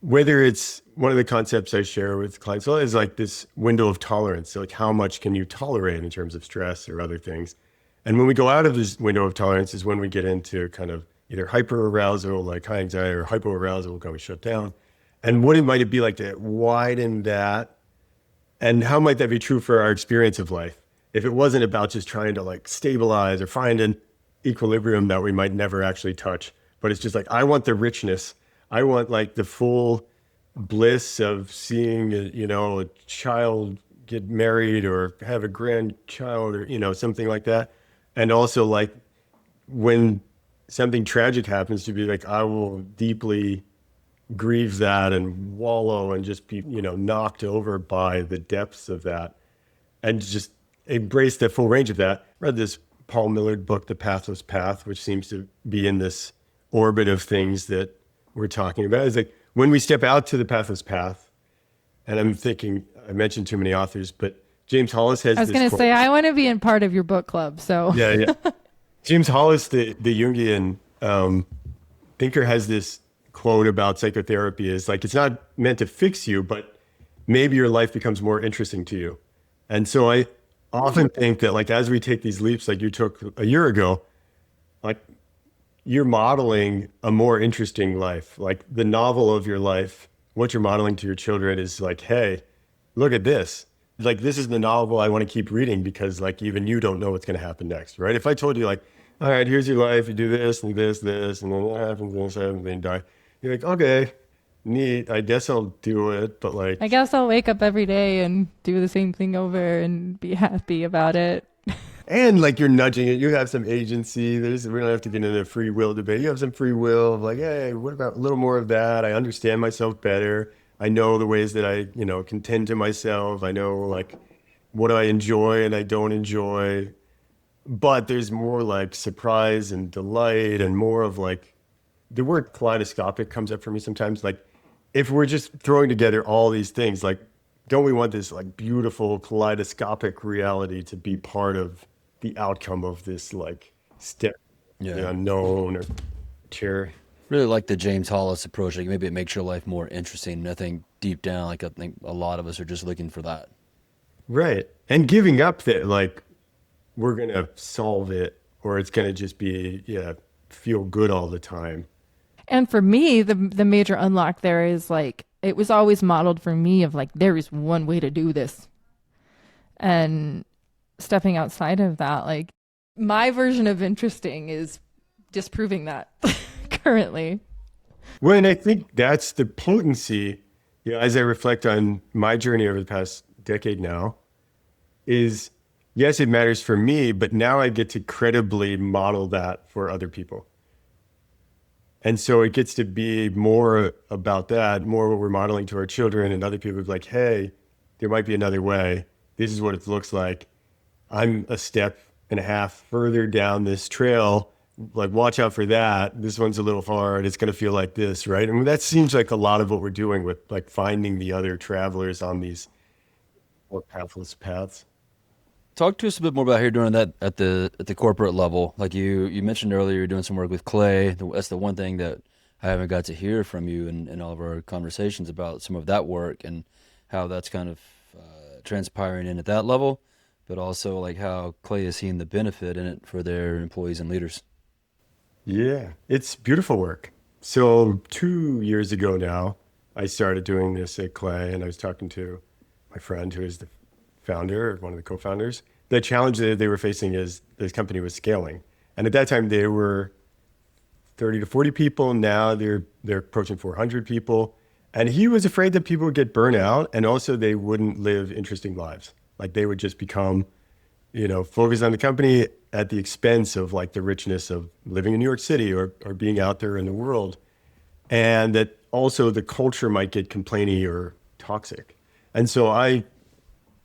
S1: whether it's one of the concepts I share with clients is like this window of tolerance. So like how much can you tolerate in terms of stress or other things? And when we go out of this window of tolerance is when we get into kind of either hyperarousal, like high anxiety, or hypoarousal, kind of shut down. And what might it be like to widen that? And how might that be true for our experience of life? If it wasn't about just trying to like stabilize or find an equilibrium that we might never actually touch, but it's just like, I want the richness. I want like the full bliss of seeing, a child get married or have a grandchild or, something like that. And also like when something tragic happens to be like, I will deeply grieve that and wallow and just be, knocked over by the depths of that and just embrace the full range of that. I read this Paul Millard book, The Pathless Path, which seems to be in this orbit of things that we're talking about. It's like when we step out to the pathless path, and I'm thinking, I mentioned too many authors, but James Hollis has this
S3: I was going to say, I want to be in part of your book club. So
S1: yeah. James Hollis, the Jungian thinker, has this quote about psychotherapy is like, it's not meant to fix you, but maybe your life becomes more interesting to you. And so I often think that like, as we take these leaps, like you took a year ago, like you're modeling a more interesting life. Like the novel of your life, what you're modeling to your children is like, hey, look at this. Like, this is the novel I want to keep reading because like, even you don't know what's going to happen next, right? If I told you like, all right, here's your life, you do this and this, and then what happens, this happens, then you die. You're like, okay, neat. I guess I'll do it. But like,
S3: I guess I'll wake up every day and do the same thing over and be happy about it.
S1: And like you're nudging it, you have some agency. We don't have to get into the free will debate. You have some free will of like, hey, what about a little more of that? I understand myself better. I know the ways that I, can tend to myself. I know like what I enjoy and I don't enjoy. But there's more like surprise and delight and more of like, the word kaleidoscopic comes up for me sometimes. Like if we're just throwing together all these things, like, don't we want this like beautiful kaleidoscopic reality to be part of the outcome of this like step, the unknown or cherry?
S2: Really like the James Hollis approach. Like maybe it makes your life more interesting. And I think deep down, like I think a lot of us are just looking for that.
S1: Right. And giving up that like we're going to solve it or it's going to just be, feel good all the time.
S3: And for me, the major unlock there is like, it was always modeled for me of like, there is one way to do this. And stepping outside of that, like my version of interesting is disproving that currently.
S1: Well, and I think that's the potency, as I reflect on my journey over the past decade now, is yes, it matters for me, but now I get to credibly model that for other people. And so it gets to be more about that, more what we're modeling to our children and other people like, hey, there might be another way. This is what it looks like. I'm a step and a half further down this trail. Like, watch out for that. This one's a little hard. It's going to feel like this, right? I mean, that seems like a lot of what we're doing with like finding the other travelers on these more pathless paths.
S2: Talk to us a bit more about how you're doing that at the corporate level. Like you mentioned earlier, you're doing some work with Clay. That's the one thing that I haven't got to hear from you in all of our conversations about some of that work and how that's kind of transpiring in at that level, but also like how Clay is seeing the benefit in it for their employees and leaders.
S1: Yeah, it's beautiful work. So 2 years ago now, I started doing this at Clay, and I was talking to my friend who is the founder, one of the co-founders. The challenge that they were facing is this company was scaling. And at that time they were 30 to 40 people. Now they're approaching 400 people. And he was afraid that people would get burnt out, and also they wouldn't live interesting lives. Like they would just become, focused on the company at the expense of like the richness of living in New York City or being out there in the world. And that also the culture might get complainy or toxic. And so I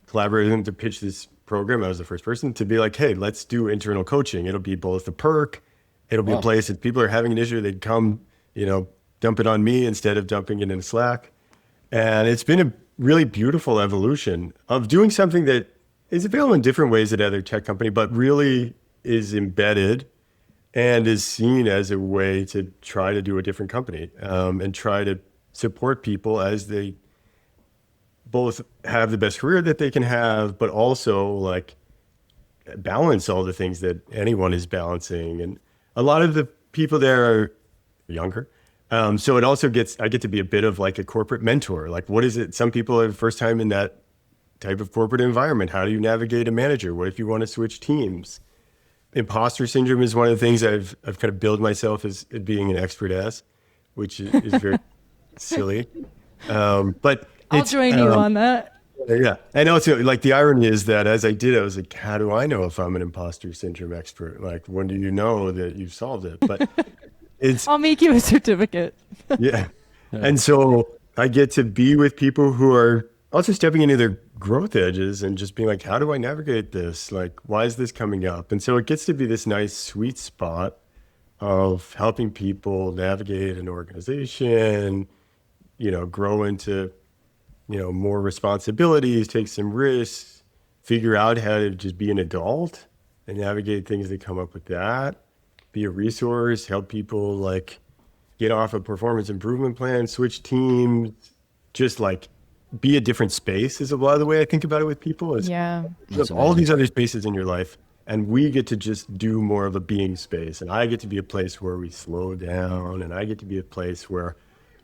S1: collaborated with him to pitch this program. I was the first person to be like, hey, let's do internal coaching. It'll be both a perk. It'll be a place that people are having an issue. They'd come, dump it on me instead of dumping it in Slack. And it's been a really beautiful evolution of doing something that is available in different ways at other tech company, but really is embedded and is seen as a way to try to do a different company and try to support people as they both have the best career that they can have, but also like balance all the things that anyone is balancing. And a lot of the people there are younger. So it also I get to be a bit of like a corporate mentor. Like, what is it? Some people are the first time in that type of corporate environment. How do you navigate a manager? What if you want to switch teams? Imposter syndrome is one of the things I've kind of billed myself as being an expert as, which is very silly. But
S3: I'll join you on that.
S1: Yeah. And also like the irony is that as I did, I was like, how do I know if I'm an imposter syndrome expert? Like, when do you know that you've solved it? But
S3: I'll make you a certificate.
S1: Yeah. And so I get to be with people who are also stepping into their growth edges and just being like, how do I navigate this? Like, why is this coming up? And so it gets to be this nice sweet spot of helping people navigate an organization, grow into, more responsibilities, take some risks, figure out how to just be an adult and navigate things that come up with that, be a resource, help people like get off a performance improvement plan, switch teams, just like be a different space is a lot of the way I think about it with people. Is all these other spaces in your life, and we get to just do more of a being space. And I get to be a place where we slow down, and I get to be a place where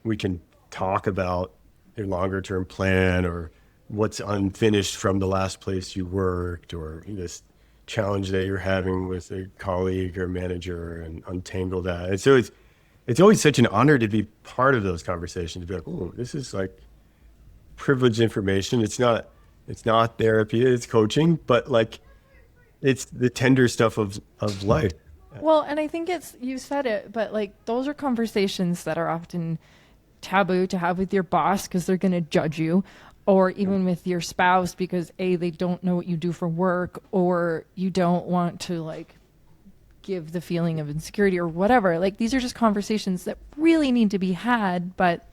S1: we can talk about a longer term plan or what's unfinished from the last place you worked or this challenge that you're having with a colleague or manager and untangle that. And so it's always such an honor to be part of those conversations, to be like, oh, this is like privileged information. It's not therapy, it's coaching, but like it's the tender stuff of life.
S3: Well, and I think you said it, but like those are conversations that are often taboo to have with your boss because they're going to judge you, or even with your spouse because they don't know what you do for work, or you don't want to like give the feeling of insecurity or whatever. Like these are just conversations that really need to be had, but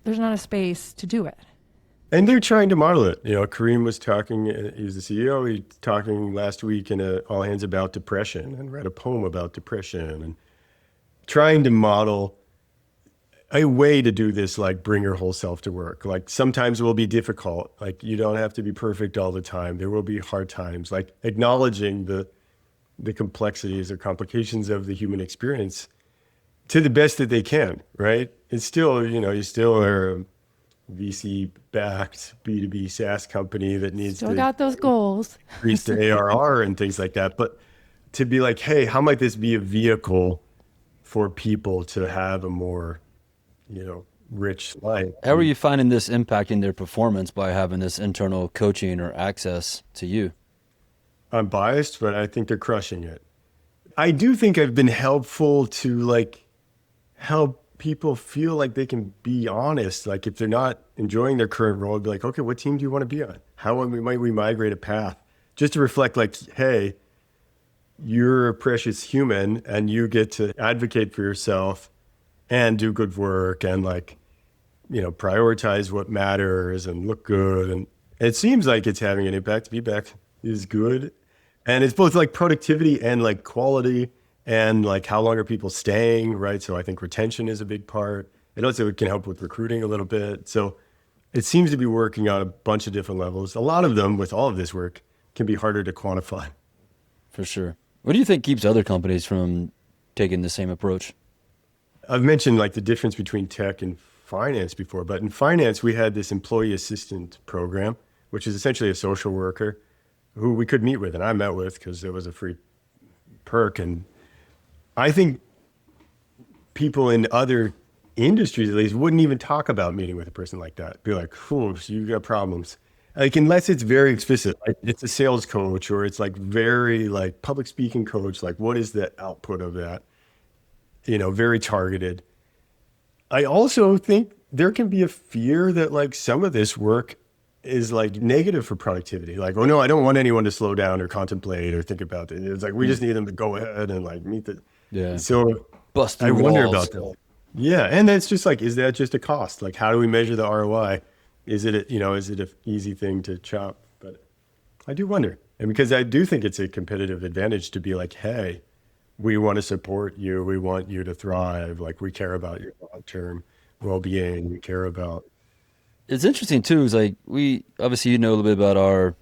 S3: there's not a space to do it.
S1: And they're trying to model it. Kareem was talking, he's the CEO, he was talking last week in All Hands about depression and read a poem about depression and trying to model a way to do this, like bring your whole self to work. Like sometimes it will be difficult. Like you don't have to be perfect all the time. There will be hard times, like acknowledging the complexities or complications of the human experience to the best that they can, right? It's still, you still are a VC-backed B2B SaaS company that needs
S3: still got those goals.
S1: increase the ARR and things like that. But to be like, hey, how might this be a vehicle for people to have a more, rich life?
S2: How are you finding this impacting their performance by having this internal coaching or access to you?
S1: I'm biased, but I think they're crushing it. I do think I've been helpful to like help people feel like they can be honest. Like if they're not enjoying their current role, I'd be like, okay, what team do you want to be on? How might we migrate a path? Just to reflect like, hey, you're a precious human and you get to advocate for yourself and do good work and like, prioritize what matters and look good. And it seems like it's having an impact. Feedback is good. And it's both like productivity and like quality and like how long are people staying, right? So I think retention is a big part. It also can help with recruiting a little bit. So it seems to be working on a bunch of different levels. A lot of them with all of this work can be harder to quantify.
S2: For sure. What do you think keeps other companies from taking the same approach?
S1: I've mentioned like the difference between tech and finance before, but in finance, we had this employee assistant program, which is essentially a social worker who we could meet with, and I met with because it was a free perk. And I think people in other industries, at least, wouldn't even talk about meeting with a person like that. Be like, "Oh, so you got problems." Like, unless it's very explicit, like it's a sales coach or it's like very like public speaking coach. Like, what is the output of that? Very targeted. I also think there can be a fear that like some of this work is like negative for productivity. Like, oh no, I don't want anyone to slow down or contemplate or think about it. It's like, we just need them to go ahead and like meet the,
S2: Yeah.
S1: so
S2: Bust
S1: I
S2: through
S1: wonder
S2: walls.
S1: about that. Yeah. And that's just like, is that just a cost? Like, how do we measure the ROI? Is it an easy thing to chop? But I do wonder. And because I do think it's a competitive advantage to be like, hey, we want to support you. We want you to thrive. Like we care about your long-term well-being. We care about.
S2: It's interesting too, is like we obviously know a little bit about our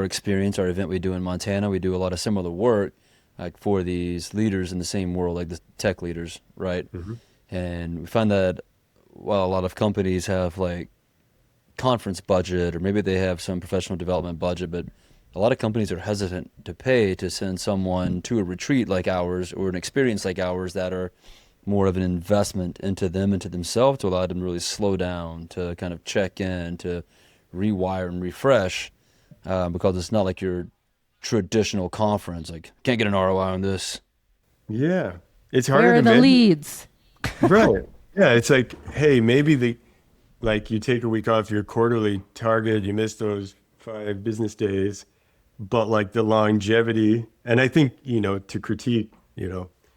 S2: experience, our event we do in Montana. We do a lot of similar work like for these leaders in the same world, like the tech leaders, right?
S1: Mm-hmm.
S2: And we find that while a lot of companies have like conference budget or maybe they have some professional development budget, but a lot of companies are hesitant to pay to send someone to a retreat like ours or an experience like ours that are more of an investment into them, into themselves, to allow them to really slow down, to kind of check in, to rewire and refresh, because it's not like your traditional conference. Like, can't get an ROI on this.
S1: Yeah. It's harder
S3: Where are
S1: to
S3: the
S1: measure.
S3: leads?
S1: Right. Yeah. It's like, hey, maybe like you take a week off your quarterly target, you miss those 5 business days, but like the longevity. And I think, to critique,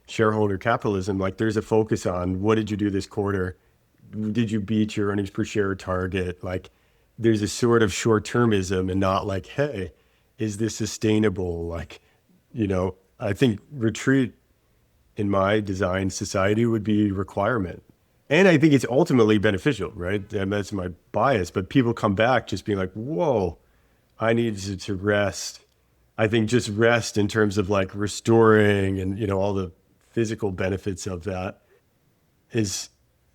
S1: shareholder capitalism, like there's a focus on what did you do this quarter? Did you beat your earnings per share target? Like there's a sort of short-termism and not like, hey, is this sustainable? Like, I think retreat in my design society would be a requirement. And I think it's ultimately beneficial, right? And that's my bias, but people come back just being like, whoa, I needed to rest. I think just rest in terms of like restoring and, all the physical benefits of that is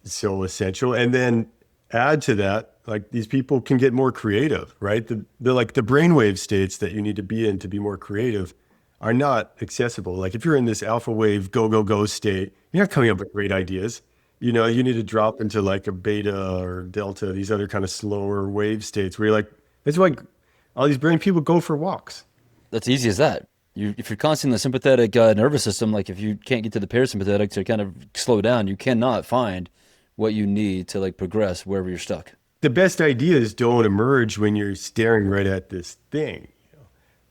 S1: so essential. And then add to that, like these people can get more creative, right? The like the brainwave states that you need to be in to be more creative are not accessible. Like if you're in this alpha wave, go, go, go state, you're not coming up with great ideas. You need to drop into like a beta or delta, these other kind of slower wave states where you're like, that's why all these brilliant people go for walks.
S2: That's easy as that. If you're constantly in the sympathetic nervous system, like if you can't get to the parasympathetic to kind of slow down, you cannot find what you need to like progress wherever you're stuck.
S1: The best ideas don't emerge when you're staring right at this thing.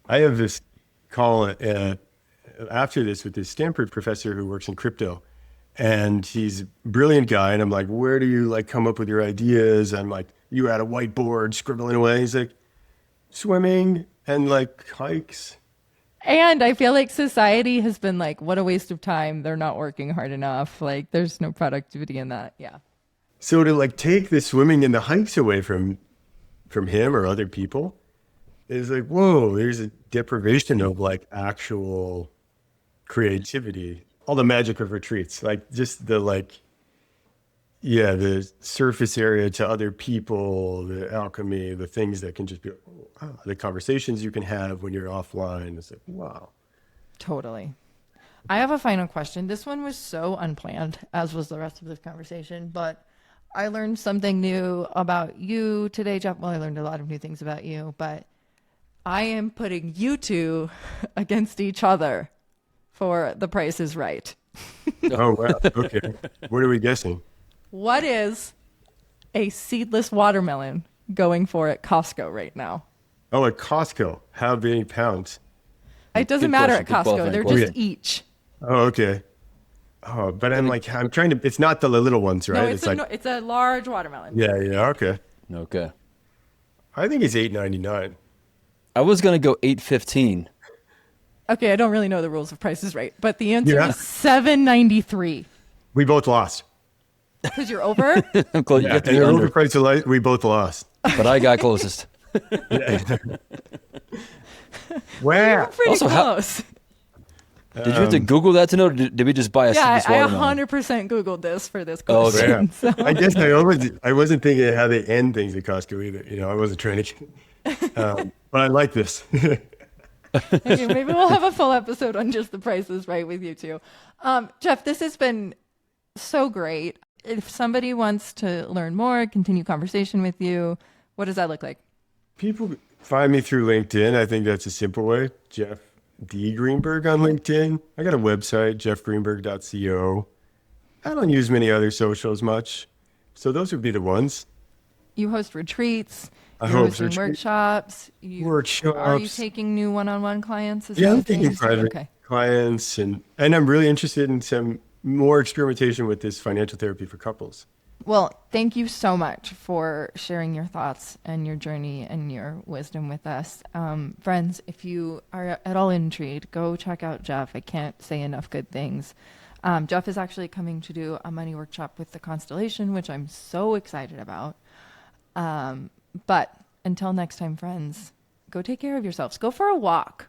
S1: I have this call after this with this Stanford professor who works in crypto, and he's a brilliant guy. And I'm like, where do you like come up with your ideas? I'm like, you had a whiteboard scribbling away. He's like, swimming and like hikes.
S3: And I feel like society has been like, what a waste of time. They're not working hard enough. Like there's no productivity in that. Yeah.
S1: So to like take the swimming and the hikes away from him or other people is like, whoa, there's a deprivation of like actual creativity. All the magic of retreats, like just the like, yeah, the surface area to other people, the alchemy, the things that can just be, the conversations you can have when you're offline. It's like, wow.
S3: Totally. I have a final question. This one was so unplanned, as was the rest of this conversation, but I learned something new about you today, Jeff. Well, I learned a lot of new things about you, but I am putting you two against each other for The Price is Right.
S1: Oh, wow. Okay. What are we guessing?
S3: What is a seedless watermelon going for at Costco right now?
S1: Oh, at Costco. How many pounds?
S3: It doesn't
S2: Good
S3: matter
S2: question.
S3: at
S2: Good
S3: Costco.
S2: qualifying
S3: They're
S2: question.
S3: just each.
S1: Oh, okay. Oh, but I'm trying to, it's not the little ones, right?
S3: No, it's a large watermelon.
S1: Yeah, okay.
S2: Okay.
S1: I think it's $8.99.
S2: I was going to go 8.15.
S3: Okay, I don't really know the rules of Price is Right, but the answer
S1: Yeah.
S3: is $7.93.
S1: We both lost.
S3: Because you're over?
S2: I'm close. You
S1: Yeah,
S2: have to
S1: and
S2: be
S1: the
S2: under,
S1: overpriced delight, we both lost.
S2: but I got closest.
S1: Wow.
S3: Pretty
S2: Also,
S3: close.
S2: Did you have to Google that to know? Or did we just buy a
S3: Yeah,
S2: seedless
S3: I
S2: watermelon?
S3: 100% Googled this for this
S2: Oh,
S3: question.
S1: Yeah.
S3: So.
S1: I guess I wasn't thinking of how they end things at Costco either. You know, I wasn't trying to. But I like this.
S3: Okay, maybe we'll have a full episode on just The Price is Right with you two. Jeff, this has been so great. If somebody wants to learn more, continue conversation with you, what does that look like?
S1: People find me through LinkedIn. I think that's a simple way. Jeff D. Greenberg on LinkedIn. I got a website, jeffgreenberg.co. I don't use many other socials much. So those would be the ones.
S3: You host retreats.
S1: I
S3: You're
S1: host
S3: hosting
S1: retreat-
S3: workshops. Are you
S1: Workshops.
S3: taking new one-on-one clients? Is
S1: Yeah,
S3: that
S1: I'm
S3: a thing?
S1: taking private
S3: Okay.
S1: clients, and I'm really interested in some more experimentation with this financial therapy for couples.
S3: Well, thank you so much for sharing your thoughts and your journey and your wisdom with us. Friends, if you are at all intrigued, go check out Jeff. I can't say enough good things. Jeff is actually coming to do a money workshop with the Constellation, which I'm so excited about. But until next time, friends, go take care of yourselves. Go for a walk.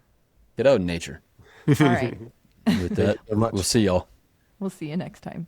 S2: Get out in nature.
S3: All right.
S2: With that,
S1: so much.
S2: we'll see y'all.
S3: We'll see you next time.